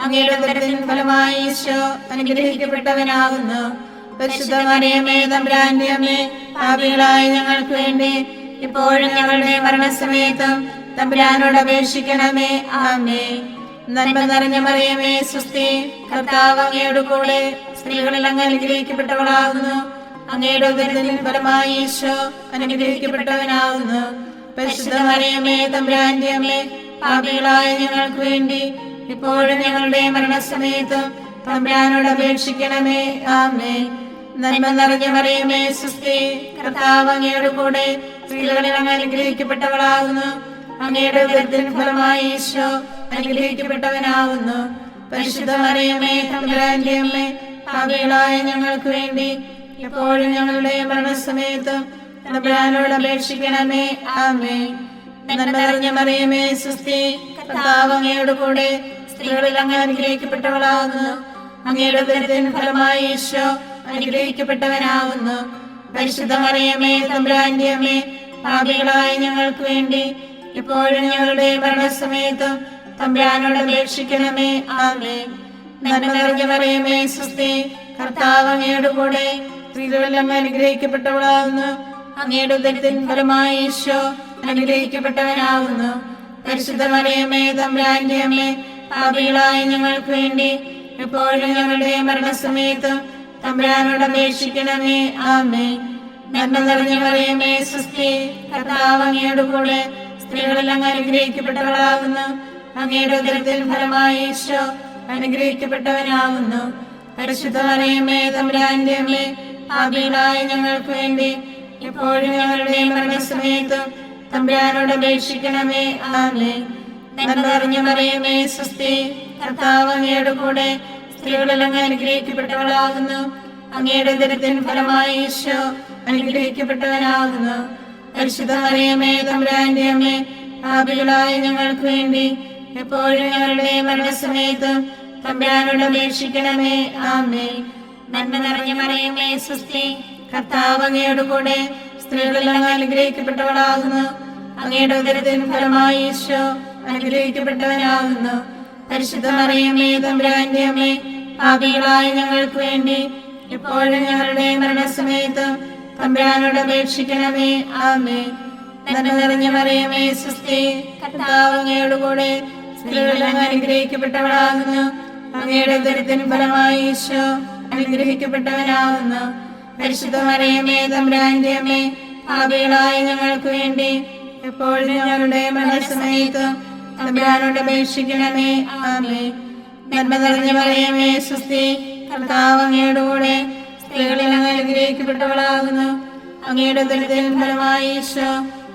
അങ്ങയുടെ ഉദരത്തിൻ ഫലമായി ഈശോ അനുഗ്രഹിക്കപ്പെട്ടവനാകുന്നു. പരിശുദ്ധ മറിയമേ, തമ്പുരാന്റെ അമ്മേ, പാപികളായ ഞങ്ങൾക്ക് വേണ്ടി ഇപ്പോഴും ഞങ്ങളുടെ മരണസമയത്തും തമ്പുരാനോട് അപേക്ഷിക്കണമേ. ആമേൻ. നന്മ നിറഞ്ഞ മറിയമേ, സ്വസ്തി, കർത്താവ് അങ്ങയോട് കൂടെ സ്ത്രീകളിൽ അങ്ങ് അനുഗ്രഹിക്കപ്പെട്ടവളാകുന്നു. അങ്ങയുടെ ഉദരത്തിൻ ഫലമായി ഈശോ അനുഗ്രഹിക്കപ്പെട്ടവനാകുന്നു. പരിശുദ്ധ മറിയമേ, തമ്പുരാന്റെ അമ്മേ, പാപികളായ ഞങ്ങൾക്ക് വേണ്ടി ഇപ്പോഴും ഞങ്ങളുടെ മരണസമയത്തും തമ്പുരാനോട് അപേക്ഷിക്കണമേ. ആമേൻ. നന്മ നിറഞ്ഞ മറിയമേ, സ്വസ്തി, കർത്താവ് അങ്ങയോട് കൂടെ സ്ത്രീകളിൽ അങ്ങ് അനുഗ്രഹിക്കപ്പെട്ടവളാകുന്നു. അങ്ങയുടെ ഉദരത്തിൻ ഫലമായി ഈശോ അനുഗ്രഹിക്കപ്പെട്ടവനാകുന്നു. പരിശുദ്ധ മറിയമേ, തമ്പുരാന്റെ അമ്മേ, പാപികളായ ഞങ്ങൾക്ക് വേണ്ടി എപ്പോഴും ഞങ്ങളുടെ മരണസമയത്തും തമ്പുരാനോട് അപേക്ഷിക്കണമേ. ആമേൻ. നന്മ നിറഞ്ഞ മറിയമേ, സ്വസ്തി, കർത്താവ് അങ്ങയോട് കൂടെ സ്ത്രീകളിൽ അങ്ങ് അനുഗ്രഹിക്കപ്പെട്ടവളാകുന്നു. അങ്ങയുടെ ഉദരത്തിൻ ഫലമായി ഈശോ അനുഗ്രഹിക്കപ്പെട്ടവനാകുന്നു. പരിശുദ്ധ മറിയമേ, തമ്പുരാന്റെ അമ്മേ, പാപികളായ ഞങ്ങൾക്ക് വേണ്ടി ഇപ്പോഴും ഞങ്ങളുടെ മരണസമയത്തും തമ്പുരാനോട് അപേക്ഷിക്കണമേ. ആമേൻ. നന്മ നിറഞ്ഞ മറിയമേ, സ്വസ്തി, കർത്താവ് അങ്ങയോട് കൂടെ സ്ത്രീകളിൽ അങ്ങ് അനുഗ്രഹിക്കപ്പെട്ടവളാകുന്നു. അങ്ങയുടെ ഉദരത്തിൻ ഫലമായി ഈശോ അനുഗ്രഹിക്കപ്പെട്ടവനാകുന്നു. പരിശുദ്ധ മറിയമേ, തമ്പുരാന്റെ അമ്മേ, പാപികളായ ഞങ്ങൾക്ക് വേണ്ടി എപ്പോഴും ഞങ്ങളുടെ മരണസമയത്തും തമ്പുരാനോട് അപേക്ഷിക്കണമേ. ആമേൻ. നന്മ നിറഞ്ഞ മറിയമേ, സ്വസ്തി, കർത്താവ് അങ്ങയോട് കൂടെ സ്ത്രീകളിൽ അങ്ങ് അനുഗ്രഹിക്കപ്പെട്ടവളാകുന്നു. അങ്ങയുടെ ഉദരത്തിൻ ഫലമായി ഈശോ അനുഗ്രഹിക്കപ്പെട്ടവനാകുന്നു. പരിശുദ്ധ മറിയമേ, തമ്പുരാന്റെ അമ്മേ, പാപികളായ ഞങ്ങൾക്ക് വേണ്ടി എപ്പോഴും ഞങ്ങളുടെ മരണസമയത്തും തമ്പുരാനോട് അപേക്ഷിക്കണമേ. ആമേൻ. നന്മ നിറഞ്ഞ മറിയമേ, സ്വസ്തി, കർത്താവ് അങ്ങയോട് കൂടെ സ്ത്രീകളിൽ അങ്ങ് അനുഗ്രഹിക്കപ്പെട്ടവളാകുന്നു. അങ്ങയുടെ ഉദരത്തിൻ ഫലമായി ഈശോ അനുഗ്രഹിക്കപ്പെട്ടവനാകുന്നു. പരിശുദ്ധ മറിയമേ, തമ്പുരാന്റെ അമ്മേ, പാപികളായ ഞങ്ങൾക്ക് വേണ്ടി എപ്പോഴും ഞങ്ങളുടെ മരണസമയത്തും തമ്പുരാനോട് അപേക്ഷിക്കണമേ. ആമേൻ. നന്മ നിറഞ്ഞ മറിയമേ, സ്വസ്തി, കർത്താവ് അങ്ങയോട് കൂടെ സ്ത്രീകളിൽ അങ്ങ് അനുഗ്രഹിക്കപ്പെട്ടവളാകുന്നു. അങ്ങയുടെ ഉദരത്തിൻ ഫലമായി ഈശോ അനുഗ്രഹിക്കപ്പെട്ടവനാകുന്നു. പരിശുദ്ധ മറിയമേ, തമ്പുരാന്റെ അമ്മേ, പാപികളായ ഞങ്ങൾക്ക് വേണ്ടി എപ്പോഴും ഞങ്ങളുടെ മരണസമയത്തും തമ്പുരാനോട് അപേക്ഷിക്കണമേ. ആമേൻ. നന്മ നിറഞ്ഞ മറിയമേ, സ്വസ്തി, കർത്താവ് അങ്ങയോട് കൂടെ സ്ത്രീകളിൽ അങ്ങ് അനുഗ്രഹിക്കപ്പെട്ടവളാകുന്നു. അങ്ങയുടെ ഉദരത്തിൻ ഫലമായി ഈശോ അനുഗ്രഹിക്കപ്പെട്ടവനാകുന്നു. പരിശുദ്ധ മറിയമേ, തമ്പുരാന്റെ അമ്മേ, പാപികളായ ഞങ്ങൾക്ക് വേണ്ടി എപ്പോഴും ഞങ്ങളുടെ മരണസമയത്തും തമ്പുരാനോട് അപേക്ഷിക്കണമേ. ആമേൻ. നന്മ നിറഞ്ഞ മറിയമേ, സ്വസ്തി, കർത്താവ് അങ്ങയോട് കൂടെ സ്ത്രീകളിൽ അങ്ങ് അനുഗ്രഹിക്കപ്പെട്ടവളാകുന്നു. അങ്ങയുടെ ഉദരത്തിൻ ഫലമായി ഈശോ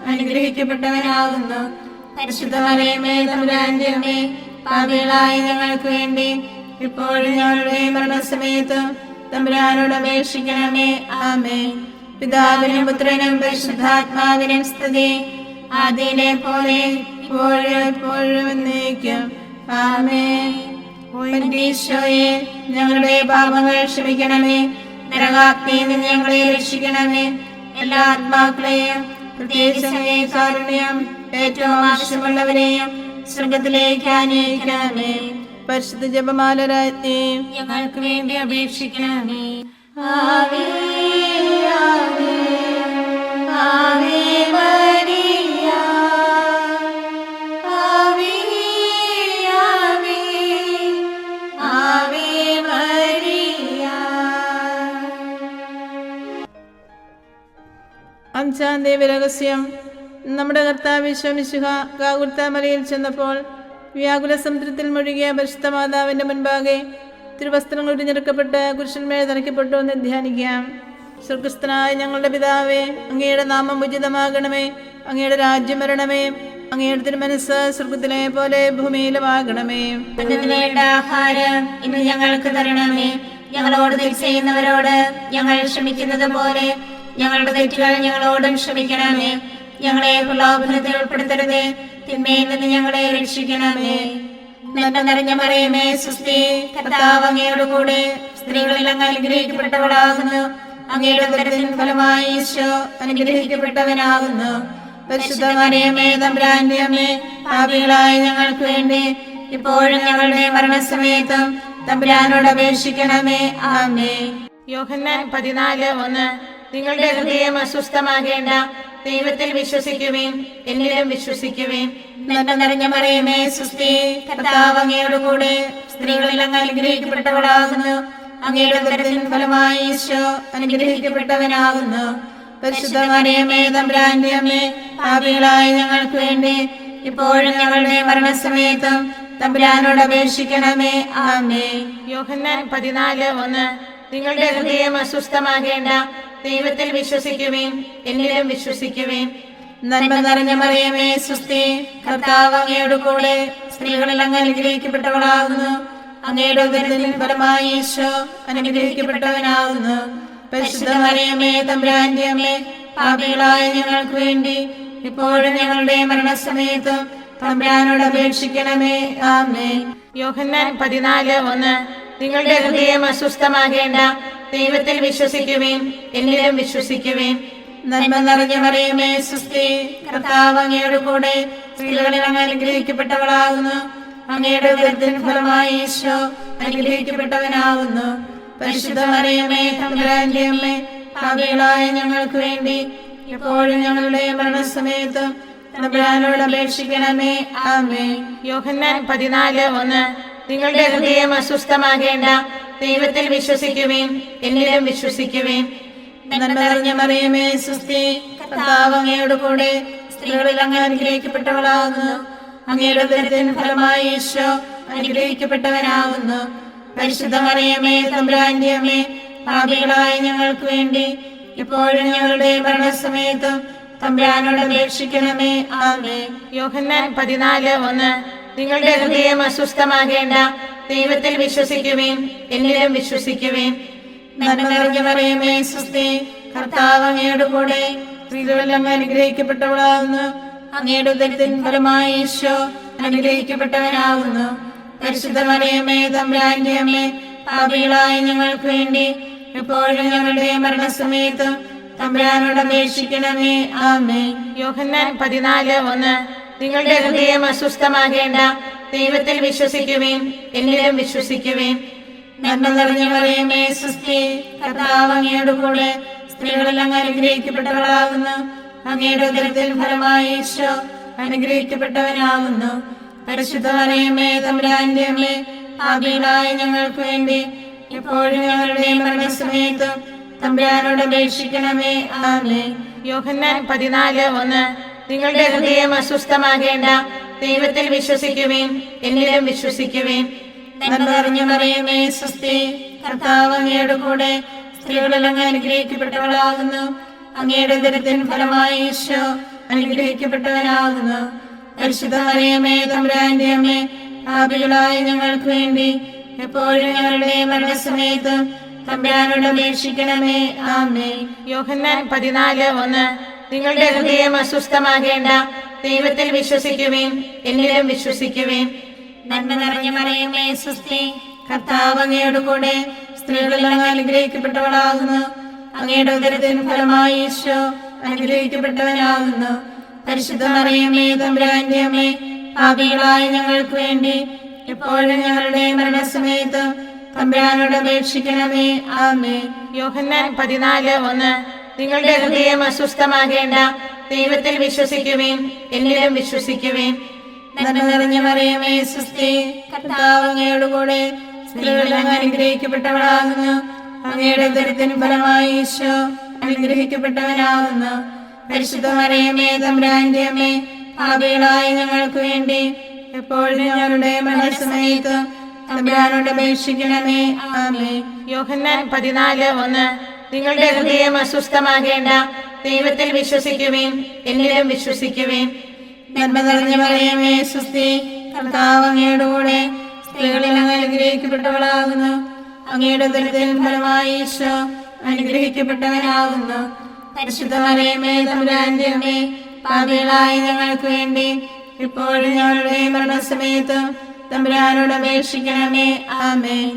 അനുഗ്രഹിക്കപ്പെട്ടവനാകുന്നു. പരിശുദ്ധ മറിയമേ, തമ്പുരാന്റെ അമ്മേ, പാപികളായ ഞങ്ങൾക്ക് വേണ്ടി ഇപ്പോഴും ഞങ്ങളുടെ മരണസമയത്തും തമ്പുരാനോട് അപേക്ഷിക്കണമേ. ആമേൻ. പിതാവിനും പുത്രനും പരിശുദ്ധാത്മാവിനും സ്തുതി. ആദിയിലെ പോലെ ഇപ്പോഴും എപ്പോഴും എന്നേക്കും. ആമേൻ. എന്റെ ഈശോയെ, ഞങ്ങളുടെ പാപങ്ങൾ ക്ഷമിക്കണമേ. നരകാഗ്നിയിൽ നിന്ന് ഞങ്ങളെ രക്ഷിക്കണമേ. എല്ലാ ആത്മാക്കളെയും, പ്രത്യേകിച്ച് അങ്ങേ കാരുണ്യം ഏറ്റവും ആവശ്യമുള്ളവരെയും സ്വർഗത്തിലേക്ക് ആനയിക്കണമേ. പരിശുദ്ധ ജപമാല രാജ്ഞി, ഞങ്ങൾക്ക് വേണ്ടി അപേക്ഷിക്കണമേ. ആവേ ആവേ ആവേ മരിയ, ആവേ ആവേ ആവേ മരിയ. അഞ്ചാം ദേവരഹസ്യം. നമ്മുടെ കർത്താവ് ഈശോ മിശിഹ ഗാഗുൽത്താമലയിൽ ചെന്നപ്പോൾ വ്യാകുല സമുദ്രത്തിൽ മുഴുകിയ പരിശുദ്ധ മാതാവിന്റെ മുൻപാകെ തിരുവസ്ത്രങ്ങൾ ഉരിഞ്ഞെടുക്കപ്പെട്ട് കുരിശന്മേൽ തറയ്ക്കപ്പെട്ടു എന്ന് ധ്യാനിക്കാം. സ്വർഗസ്ഥനായ ഞങ്ങളുടെ പിതാവേ, അങ്ങയുടെ നാമം ഉചിതമാകണമേ. അങ്ങയുടെ രാജ്യം വരണമേ. അങ്ങയുടെ തിരുമനസ്സ് സ്വർഗത്തിലെ പോലെ ഭൂമിയിലുമാകണമേ. അന്നത്തിന് വേണ്ട ആഹാരം ഇന്ന് ഞങ്ങൾക്ക് തരണമേ. ഞങ്ങളോട് തെറ്റ് ചെയ്യുന്നവരോട് ഞങ്ങൾ ക്ഷമിക്കുന്നത് പോലെ ഞങ്ങളുടെ തെറ്റുകൾ ഞങ്ങളോടും ക്ഷമിക്കണമേ. ഞങ്ങളെ പ്രലോഭനത്തിൽ ഉൾപ്പെടുത്തരുതേ, തിന്മയിൽ നിന്ന് ഞങ്ങളെ രക്ഷിക്കണമേ. നന്മ നിറഞ്ഞ മറിയമേ, സ്വസ്തി, കർത്താവ് അങ്ങയോട് കൂടെ സ്ത്രീകളിൽ അങ്ങ് അനുഗ്രഹിക്കപ്പെട്ടവളാകുന്നു. അങ്ങയുടെ ഉദരത്തിൻ ഫലമായി ഈശോ അനുഗ്രഹിക്കപ്പെട്ടവനാകുന്നു. പരിശുദ്ധ മറിയമേ, തമ്പുരാന്റെ അമ്മേ, പാപികളായ ഞങ്ങൾക്ക് വേണ്ടി ഇപ്പോഴും ഞങ്ങളുടെ മരണസമയത്തും തമ്പുരാനോട് അപേക്ഷിക്കണമേ. ആമേൻ. യോഹന്നാൻ 14:1. നിങ്ങളുടെ ഹൃദയം അസ്വസ്ഥമാകേണ്ട, ദൈവത്തിൽ വിശ്വസിക്കുവേൻ, എന്നിലും വിശ്വസിക്കുവേൻ. നന്മ നിറഞ്ഞ മറിയമേ, സ്വസ്തി, കർത്താവ് അങ്ങയോട് കൂടെ സ്ത്രീകളിൽ അങ്ങ് അനുഗ്രഹിക്കപ്പെട്ടവളാകുന്നു. അങ്ങയുടെ ഉദരത്തിൻ ഫലമായി ഈശോ അനുഗ്രഹിക്കപ്പെട്ടവനാകുന്നു. പരിശുദ്ധ മറിയമേ, തമ്പുരാന്റെ അമ്മേ, പാപികളായ ഞങ്ങൾക്ക് വേണ്ടി ഇപ്പോഴും ഞങ്ങളുടെ മരണസമയത്തും തമ്പുരാനോട് അപേക്ഷിക്കണമേ. ആമേൻ. യോഹന്നാൻ 14:1. നിങ്ങളുടെ ഹൃദയം അസ്വസ്ഥമാകേണ്ട, ദൈവത്തിൽ വിശ്വസിക്കുവേൻ, എന്നിലും വിശ്വസിക്കുവേൻ. നന്മ നിറഞ്ഞ മറിയമേ, സ്വസ്തി, കർത്താവ് അങ്ങയോട് കൂടെ സ്ത്രീകളിൽ അങ്ങ് അനുഗ്രഹിക്കപ്പെട്ടവളാകുന്നു. അങ്ങയുടെ ഉദരത്തിൻ ഫലമായി ഈശോ അനുഗ്രഹിക്കപ്പെട്ടവനാകുന്നു. പരിശുദ്ധ മറിയമേ, തമ്പുരാന്റെ അമ്മേ, പാപികളായ ഞങ്ങൾക്ക് വേണ്ടി ഇപ്പോഴും ഞങ്ങളുടെ മരണസമയത്തും തമ്പുരാനോട് അപേക്ഷിക്കണമേ. ആമേൻ. യോഹന്നാൻ 14:1. നിങ്ങളുടെ ഹൃദയം അസ്വസ്ഥമാകേണ്ട, ദൈവത്തിൽ വിശ്വസിക്കുവേൻ, എന്നിലും വിശ്വസിക്കുവേൻ. നന്മ നിറഞ്ഞ മറിയമേ, സ്വസ്തി, കർത്താവ് അങ്ങയോട് കൂടെ സ്ത്രീകളിൽ അങ്ങ് അനുഗ്രഹിക്കപ്പെട്ടവളാകുന്നു. അങ്ങയുടെ ഉദരത്തിൻ ഫലമായി ഈശോ അനുഗ്രഹിക്കപ്പെട്ടവനാകുന്നു. പരിശുദ്ധ മറിയമേ, തമ്പുരാന്റെ അമ്മേ, പാപികളായ ഞങ്ങൾക്ക് വേണ്ടി ഇപ്പോഴും ഞങ്ങളുടെ മരണസമയത്തും തമ്പുരാനോട് അപേക്ഷിക്കണമേ. ആമേൻ. യോഹന്നാൻ 14:1. നിങ്ങളുടെ ഹൃദയം അസ്വസ്ഥമാകേണ്ട, ദൈവത്തിൽ വിശ്വസിക്കുവേൻ, എന്നിലും വിശ്വസിക്കുവേൻ. നന്മ നിറഞ്ഞ മറിയമേ, സ്വസ്തി, കർത്താവ് അങ്ങയോട് കൂടെ സ്ത്രീകളിൽ അങ്ങ് അനുഗ്രഹിക്കപ്പെട്ടവളാകുന്നു. അങ്ങയുടെ ഉദരത്തിൻ ഫലമായി ഈശോ അനുഗ്രഹിക്കപ്പെട്ടവനാകുന്നു. പരിശുദ്ധ മറിയമേ, തമ്പുരാന്റെ അമ്മേ, പാപികളായ ഞങ്ങൾക്ക് വേണ്ടി ഇപ്പോഴും ഞങ്ങളുടെ മരണസമയത്തും തമ്പുരാനോട് അപേക്ഷിക്കണമേ. ആമേൻ. യോഹന്നാൻ 14:1. നിങ്ങളുടെ ഹൃദയം അസ്വസ്ഥമാകേണ്ട, ദൈവത്തിൽ വിശ്വസിക്കുവേൻ, എന്നിലും വിശ്വസിക്കുവേൻ. നന്മ നിറഞ്ഞ മറിയമേ, സ്വസ്തി, കർത്താവ് അങ്ങയോട് കൂടെ സ്ത്രീകളിൽ അങ്ങ് അനുഗ്രഹിക്കപ്പെട്ടവളാകുന്നു. അങ്ങയുടെ ഉദരത്തിൻ ഫലമായി ഈശോ അനുഗ്രഹിക്കപ്പെട്ടവനാകുന്നു. പരിശുദ്ധ മറിയമേ, തമ്പുരാന്റെ അമ്മേ, പാപികളായ ഞങ്ങൾക്ക് വേണ്ടി ഇപ്പോഴും ഞങ്ങളുടെ മരണസമയത്തും തമ്പുരാനോട് അപേക്ഷിക്കണമേ. ആമേൻ. യോഹന്നാൻ 14:1. നിങ്ങളുടെ ഹൃദയം അസ്വസ്ഥമാകേണ്ട, ദൈവത്തിൽ വിശ്വസിക്കുവേൻ, എന്നിലും വിശ്വസിക്കുവേൻ. നന്മ നിറഞ്ഞ മറിയമേ, സ്വസ്തി, കർത്താവ് അങ്ങയോട് കൂടെ സ്ത്രീകളിൽ അങ്ങ് അനുഗ്രഹിക്കപ്പെട്ടവളാകുന്നു. അങ്ങയുടെ ഉദരത്തിൻ ഫലമായി ഈശോ അനുഗ്രഹിക്കപ്പെട്ടവനാകുന്നു. പരിശുദ്ധ മറിയമേ, തമ്പുരാന്റെ അമ്മേ, പാപികളായ ഞങ്ങൾക്ക് വേണ്ടി ഇപ്പോഴും ഞങ്ങളുടെ മരണസമയത്തും തമ്പുരാനോട് അപേക്ഷിക്കണമേ. ആമേൻ. യോഹന്നാൻ 14:1. നിങ്ങളുടെ ഹൃദയം അസ്വസ്ഥമാകേണ്ട, ദൈവത്തിൽ വിശ്വസിക്കുവേൻ, എന്നിലും വിശ്വസിക്കുവേൻ. നന്മ നിറഞ്ഞ മറിയമേ, സ്വസ്തി, കർത്താവ് അങ്ങയോട് കൂടെ സ്ത്രീകളിൽ അങ്ങ് അനുഗ്രഹിക്കപ്പെട്ടവളാകുന്നു. അങ്ങയുടെ ഉദരത്തിൻ ഫലമായി ഈശോ അനുഗ്രഹിക്കപ്പെട്ടവനാകുന്നു. പരിശുദ്ധ മറിയമേ, തമ്പുരാന്റെ അമ്മേ, പാപികളായ ഞങ്ങൾക്ക് വേണ്ടി എപ്പോഴും ഞങ്ങളുടെ മരണസമയത്തും തമ്പുരാനോട് അപേക്ഷിക്കണമേ. ആമേൻ. യോഹന്നാൻ 14:1. നിങ്ങളുടെ ഹൃദയം അസ്വസ്ഥമാകേണ്ട, ദൈവത്തിൽ വിശ്വസിക്കുവേൻ, എന്നിലും വിശ്വസിക്കുവേൻ. നന്മ നിറഞ്ഞ മറിയമേ സ്വസ്തി, കർത്താവ് അങ്ങയുടെ കൂടെ സ്ത്രീകളിൽ അങ്ങ് അനുഗ്രഹിക്കപ്പെട്ടവളാകുന്നു. അങ്ങയുടെ ഉദരത്തിൻ ഫലമായി ഈശോ അനുഗ്രഹിക്കപ്പെട്ടവനാകുന്നു. പരിശുദ്ധ മറിയമേ തമ്പുരാന്റെ അമ്മേ, പാപികളായ ഞങ്ങൾക്ക് വേണ്ടി എപ്പോഴും ഞങ്ങളുടെ മരണസമയത്ത് തമ്പുരാനോട് അപേക്ഷിക്കണമേ. ആമേൻ. യോഹന്നാൻ 14:1 നിങ്ങളുടെ ഹൃദയം അസ്വസ്ഥമാകേണ്ട, ദൈവത്തിൽ വിശ്വസിക്കുവേൻ, എന്നിലും വിശ്വസിക്കുവേൻ. നന്മ നിറഞ്ഞ മറിയമേ സ്വസ്തി, കർത്താവ് അങ്ങയുടെ കൂടെ സ്ത്രീകളിൽ അങ്ങ് അനുഗ്രഹിക്കപ്പെട്ടവളാകുന്നു. അങ്ങയുടെ ഉദരത്തിൻ ഫലമായി ഈശോ അനുഗ്രഹിക്കപ്പെട്ടവനാകുന്നു. പരിശുദ്ധ മറിയമേ തമ്പുരാന്റെ അമ്മേ, പാപികളായ ഞങ്ങൾക്ക് വേണ്ടി എപ്പോഴും ഞങ്ങളുടെ മരണസമയത്ത് തമ്പുരാനോട് അപേക്ഷിക്കണമേ. ആമേൻ. യോഹന്നാൻ 14:1 നിങ്ങളുടെ ഹൃദയം അസ്വസ്ഥമാകേണ്ട, ദൈവത്തിൽ വിശ്വസിക്കുവേൻ, എന്നിലും വിശ്വസിക്കുവേൻ. നന്മ നിറഞ്ഞ മറിയമേ സ്വസ്തി, കർത്താവ് അങ്ങയുടെ കൂടെ സ്ത്രീകളിൽ അങ്ങ് അനുഗ്രഹിക്കപ്പെട്ടവളാകുന്നു. അങ്ങയുടെ ഉദരത്തിൻ ഫലമായി ഈശോ അനുഗ്രഹിക്കപ്പെട്ടവനാകുന്നു. പരിശുദ്ധ മറിയമേ തമ്പുരാന്റെ അമ്മേ, പാപികളായ ഞങ്ങൾക്ക് വേണ്ടി ഇപ്പോഴും ഞങ്ങളുടെ മരണസമയത്ത് തമ്പുരാനോട് അപേക്ഷിക്കണമേ. ആമേൻ.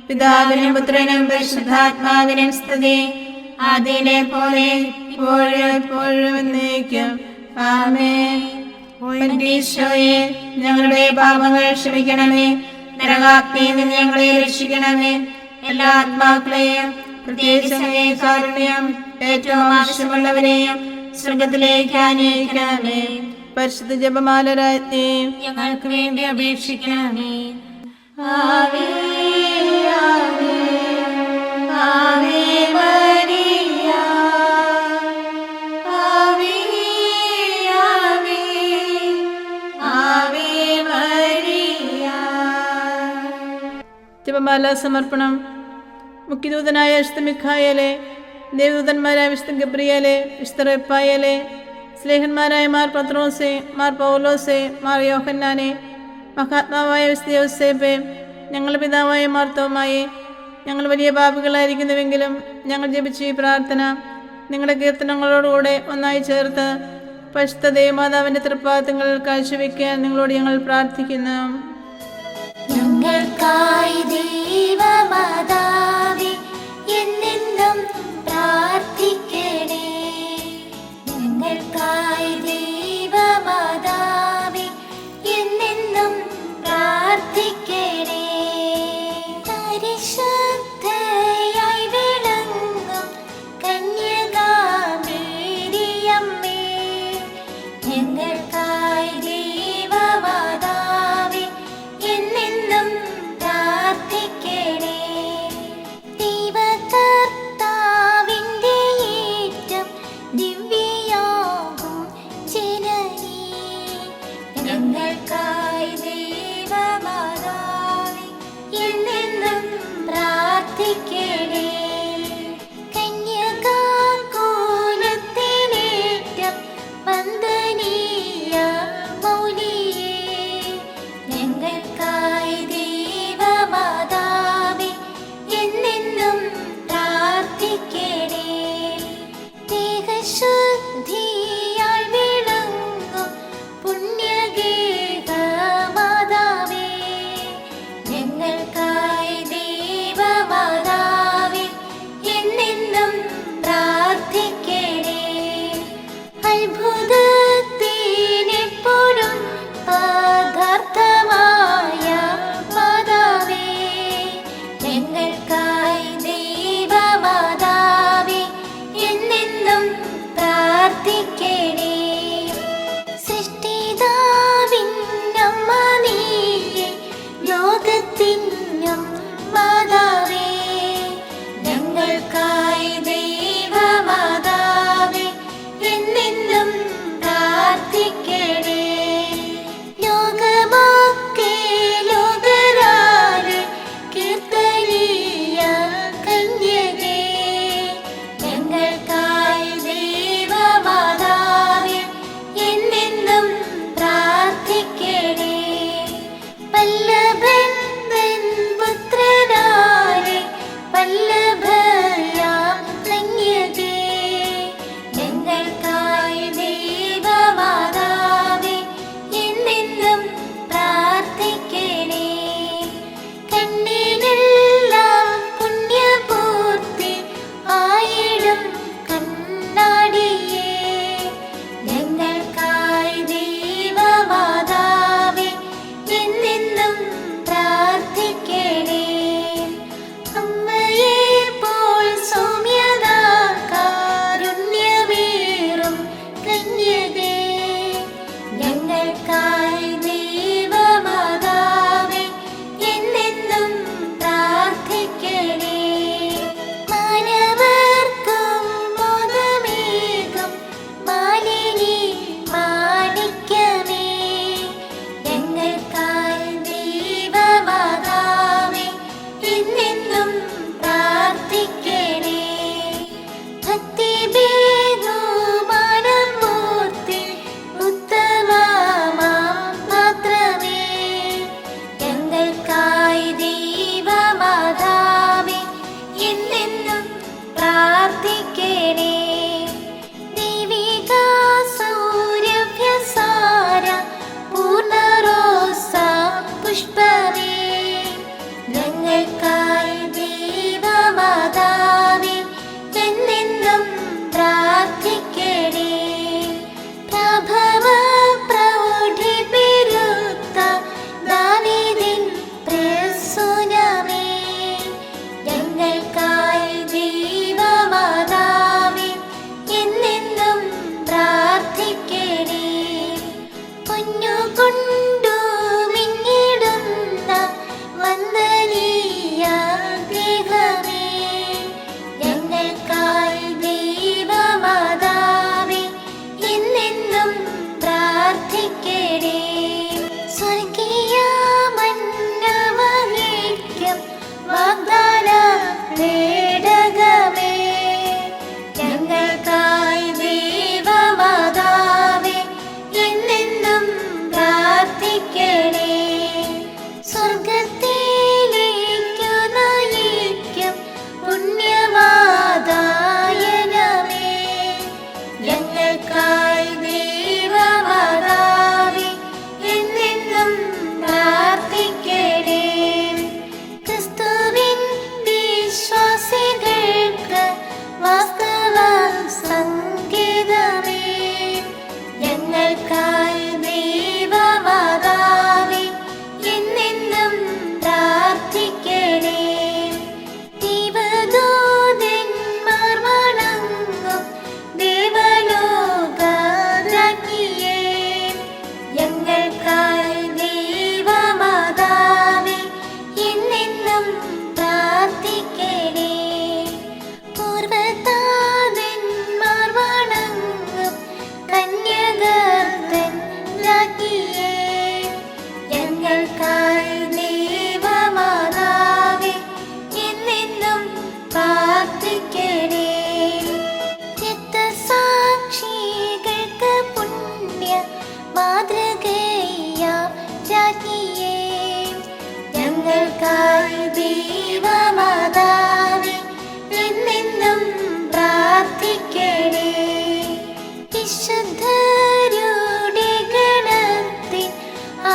പിതാവിനും പുത്രനും പരിശുദ്ധാത്മാവിനും സ്തുതി, ആദിയിലെ പോലെ ഇപ്പോഴും എപ്പോഴും എന്നേക്കും. ആമേൻ. ഈശോയെ, ഞങ്ങളുടെ പാപങ്ങൾ ക്ഷമിക്കണമേ, നരകാഗ്നിയിൽ നിന്ന് ഞങ്ങളെ രക്ഷിക്കണമേ. എല്ലാ ആത്മാക്കളെയും പ്രത്യേകിച്ച് അങ്ങേ കാരുണ്യം ഏറ്റവും ആവശ്യമുള്ളവരെയും സ്വർഗത്തിലേക്ക് ആനയിക്കണമേ. പരിശുദ്ധ ജപമാല രാജ്ഞി, ഞങ്ങൾക്ക് വേണ്ടി അപേക്ഷിക്കണമേ. ആവേ ആവേ ആവേ മരിയ, ആവേ ആവേ ആവേ മരിയ. ജപമാല സമർപ്പണം. മുഖ്യദൂതനായ വിശുദ്ധ മിഖായേലെ, ദേവദൂതന്മാരായ വിശുദ്ധ ഗബ്രിയേലെ, വിശുദ്ധ റഫായേലെ, സ്ലേഹന്മാരായ മാർ പത്രോസെ, മാർ പൗലോസെ, മാർ യോഹന്നാനെ, മഹാത്മാവായ വിശുദ്ധ യോസേപ്പെ, ഞങ്ങളുടെ പിതാവായ മാർ തോമായെ, ഞങ്ങൾ വലിയ പാപികളായിരിക്കുന്നുവെങ്കിലും ഞങ്ങൾ ജപിച്ച ഈ പ്രാർത്ഥന നിങ്ങളുടെ കീർത്തനങ്ങളോടുകൂടെ ഒന്നായി ചേർത്ത് പരിശുദ്ധ ദേവമാതാവിൻ്റെ തൃപ്പാദങ്ങളിൽ കാഴ്ചവെക്കാൻ നിങ്ങളോട് ഞങ്ങൾ പ്രാർത്ഥിക്കുന്നു. ഞങ്ങൾക്കായി ദൈവമാതാവേ എന്നെന്നും പ്രാർത്ഥിക്കണേ. ഞങ്ങൾക്കായി ദൈവമാതാവേ എന്നെന്നും പ്രാർത്ഥിക്കണേ. പരിശുദ്ധയായി വിളങ്ങും കന്യകാമേരിയമ്മേ, ഞങ്ങൾക്കായി ദൈവമാതാവേ എന്നെന്നും പ്രാർത്ഥിക്കണേ. ഞങ്ങൾക്കായി ദൈവമാതാവേ എന്നെന്നും പ്രാർത്ഥിക്കണേ. രക്തസാക്ഷികൾക്ക് പുണ്യ മാതൃകയാം രാജ്ഞിയേ, ഞങ്ങൾക്കായി ദൈവമാതാവേ എന്നെന്നും പ്രാർത്ഥിക്കണേ. വിശുദ്ധരുടെ ഗണത്തിൻ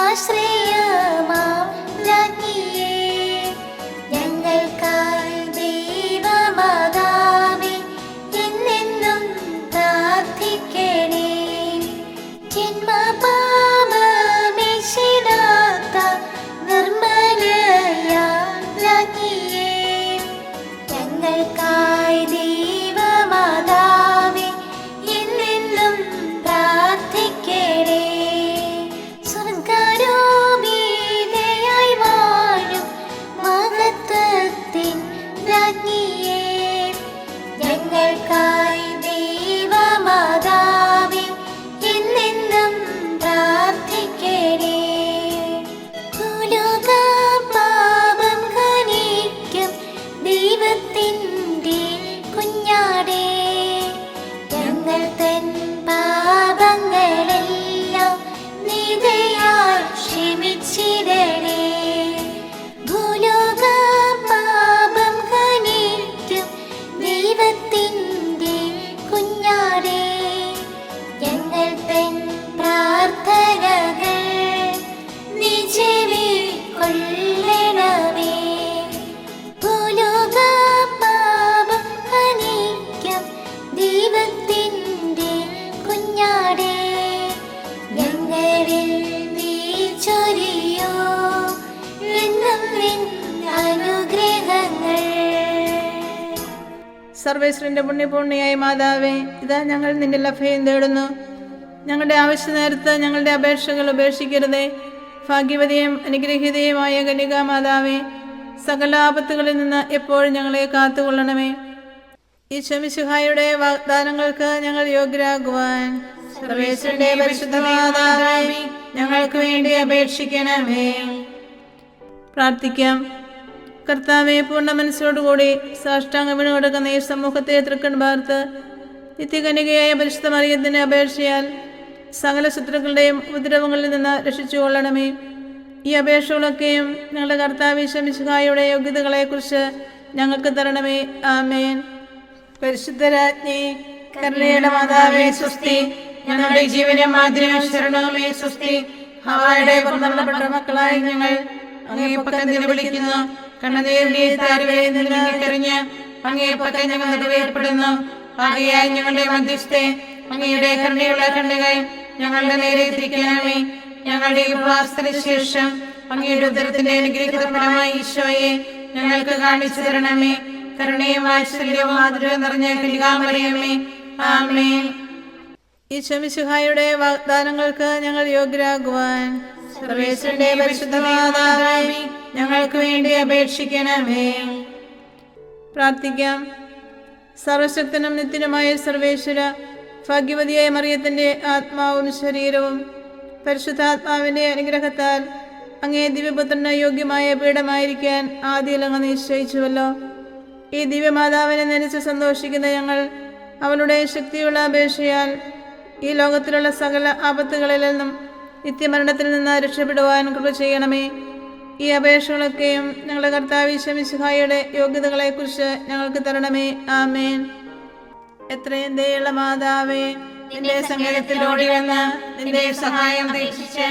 ആശ്രയമാം രാജ്ഞിയേ, ഞങ്ങൾക്കായി ദൈവമാതാവേ എന്നെന്നും പ്രാർത്ഥിക്കണേ. ജന്മപാപമേശിടാത്ത നിർമ്മലയാം രാജ്ഞിയേ, ഞങ്ങൾക്കായി ദൈവമാതാവേ എന്നെന്നും പ്രാർത്ഥിക്കണേ. സ്വർഗ്ഗാരോപിതയായി വാഴും മഹത്വത്തിൻ രാജ്ഞിയേ, ഞങ്ങൾക്കായി ദൈവമാതാവേ എന്നെന്നും പ്രാർത്ഥിക്കണേ. ഭൂലോകപാപം ഹനിക്കും ദൈവത്തിൻ്റെ കുഞ്ഞാടേ, ഞങ്ങൾ തൻ പാപങ്ങളെല്ലാം നിദയാൽ ക്ഷമിച്ചിടണേ. ഭൂലോകപാപം ഹനിക്കും ദൈവത്തിൻ്റെ കുഞ്ഞാടേ, ഞങ്ങൾ തൻ പ്രാർത്ഥനകൾ നീ ചെവിക്കൊള്ളണമേ. ഭൂലോകപാപം ഹനിക്കും ദൈവത്തിൻ്റെ കുഞ്ഞാടേ, ഞങ്ങളിൽ നീ ചൊരിയോ എന്നും നിൻ അനുഗ്രഹങ്ങൾ. സർവേശ്വരന്റെ പുണ്യപൂർണിയായ മാതാവേ, ഇതാ ഞങ്ങൾ നിന്റെ അഭയം തേടുന്നു. ഞങ്ങളുടെ ആവശ്യ നേരത്ത് ഞങ്ങളുടെ അപേക്ഷകൾ ഉപേക്ഷിക്കരുതേ. ഭാഗ്യവതിയും അനുഗ്രഹീതയുമായ കന്യകാ മാതാവേ, സകല ആപത്തുകളിൽ നിന്ന് എപ്പോഴും ഞങ്ങളെ കാത്തുകൊള്ളണമേ. ഈശോ മിശിഹായുടെ വാഗ്ദാനങ്ങൾക്ക് ഞങ്ങൾ യോഗ്യരാകുവാൻ സർവേശ്വരന്റെ പരിശുദ്ധ മാതാവേ, ഞങ്ങൾക്ക് വേണ്ടി അപേക്ഷിക്കണമേ. പ്രാർത്ഥിക്കാം. കർത്താവെ, പൂർണ്ണ മനസ്സോടുകൂടി സാഷ്ടാംഗം വീണ് കൊടുക്കുന്ന ഈ സമൂഹത്തെ തൃക്കൺ പാർത്ത് നിത്യകന്യകയായ പരിശുദ്ധ മറിയത്തിന്റെ അപേക്ഷയാൽ സകല ശത്രുക്കളുടെയും ഉപദ്രവങ്ങളിൽ നിന്ന് രക്ഷിച്ചുകൊള്ളണമേ. ഈ അപേക്ഷകളൊക്കെയും ഞങ്ങളുടെ കർത്താവ് ഈശോ മിശിഹായുടെ യോഗ്യതകളെക്കുറിച്ച് ഞങ്ങൾക്ക് തരണമേ. ആമേൻ. പരിശുദ്ധരാജ്ഞി, കരുണയുടെ മാതാവേ സ്വസ്തി. ഞങ്ങളുടെ ജീവനും മാതിരിയും ശരണവുമേ സ്വസ്തി. ഹവ്വായുടെ പുറന്തള്ളപ്പെട്ട മക്കളായി ഞങ്ങൾ അങ്ങേ പക്കം വിളിക്കുന്നു. കണ്ണുനീരിന്റെ താരുവേ നിലനിൽക്കറിഞ്ഞ് അങ്ങേ പക്കം ഞങ്ങൾ നിറവേർപ്പെടുന്നു. ആകയാൽ ഞങ്ങളുടെ മധ്യസ്ഥെ അങ്ങയുടെ കരുണയുള്ള കണ്ണുകൾ ഞങ്ങളുടെ നേരെ തിരിക്കണമേ. ഞങ്ങളുടെ ഉപവാസത്തിന് ശേഷം അങ്ങയുടെ ഉദരത്തിന്റെ അനുഗ്രഹിത ഫലമായി ഈശോയെ ഞങ്ങൾക്ക് കാണിച്ചു തരണമേ. കരുണയും വാത്സല്യവും മാധുര്യവും നിറഞ്ഞ കന്യകാമറിയമേ, ആമേൻ. ഈശോ മിശിഹായുടെ വാഗ്ദാനങ്ങൾക്ക് ഞങ്ങൾ യോഗ്യരാകുവാൻ സർവേശ്വരന്റെ പരിശുദ്ധ മാതാവേ, ഞങ്ങൾക്ക് വേണ്ടി അപേക്ഷിക്കണമേ. പ്രാർത്ഥിക്കാം. സർവശക്തനും നിത്യനുമായ സർവേശ്വര, ഭാഗ്യവതിയായ മറിയത്തിന്റെ ആത്മാവും ശരീരവും പരിശുദ്ധാത്മാവിന്റെ അനുഗ്രഹത്താൽ അങ്ങേ ദിവ്യപുത്രന് യോഗ്യമായ പീഠമായിരിക്കാൻ ആദ്യം അങ്ങ് നിശ്ചയിച്ചുവല്ലോ. ഈ ദിവ്യമാതാവിനെ നനച്ച് സന്തോഷിക്കുന്ന ഞങ്ങൾ അവളുടെ ശക്തിയുള്ള അപേക്ഷയാൽ ഈ ലോകത്തിലുള്ള സകല ആപത്തുകളിൽ നിന്നും നിത്യമരണത്തിൽ നിന്ന് രക്ഷപ്പെടുവാൻ കൃപ ചെയ്യണമേ. ഈ അപേക്ഷകളൊക്കെയും ഞങ്ങളുടെ കർത്താവ് ഈശോ മിശിഹായുടെ യോഗ്യതകളെക്കുറിച്ച് ഞങ്ങൾക്ക് തരണമേ. ആമേൻ. എത്രയും ദയുള്ള മാതാവേ, നിന്റെ സങ്കേതത്തിൽ ഓടി വന്ന് നിന്റെ സഹായം അപേക്ഷിച്ച്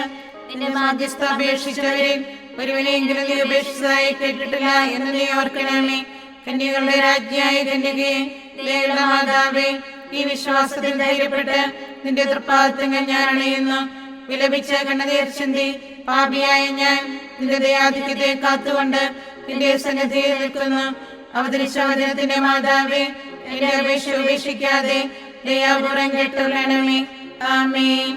നിന്റെ മാധ്യസ്ഥ അപേക്ഷിച്ചവരിൽ ഒരുവനെങ്കിലും നീ ഉപേക്ഷിച്ചതായി കേട്ടിട്ടില്ല എന്ന് നീ ഓർക്കണമേ. കന്യകളുടെ രാജ്ഞിയായ കന്യകയെ, ദയയുള്ള മാതാവേ, ഈ വിശ്വാസത്തിൽ ധൈര്യപ്പെട്ട് നിന്റെ തൃപ്പാദത്തങ്ങൾ ഞാൻ അണയുന്നു. വിലപിച്ച് കണ്ണുനീർ ചിന്തി പാപിയായ ഞാൻ നിന്റെ ദയാധിക്യത്തെ കാത്തുകൊണ്ട് നിന്റെ സന്നിധിയിൽ നിൽക്കുന്നു. അവതരിച്ച വചനത്തിന്റെ മാതാവേ, എന്റെ അപേക്ഷ ഉപേക്ഷിക്കാതെ ദയാപൂർവം കേട്ടുകൊള്ളണമേ. ആമേൻ.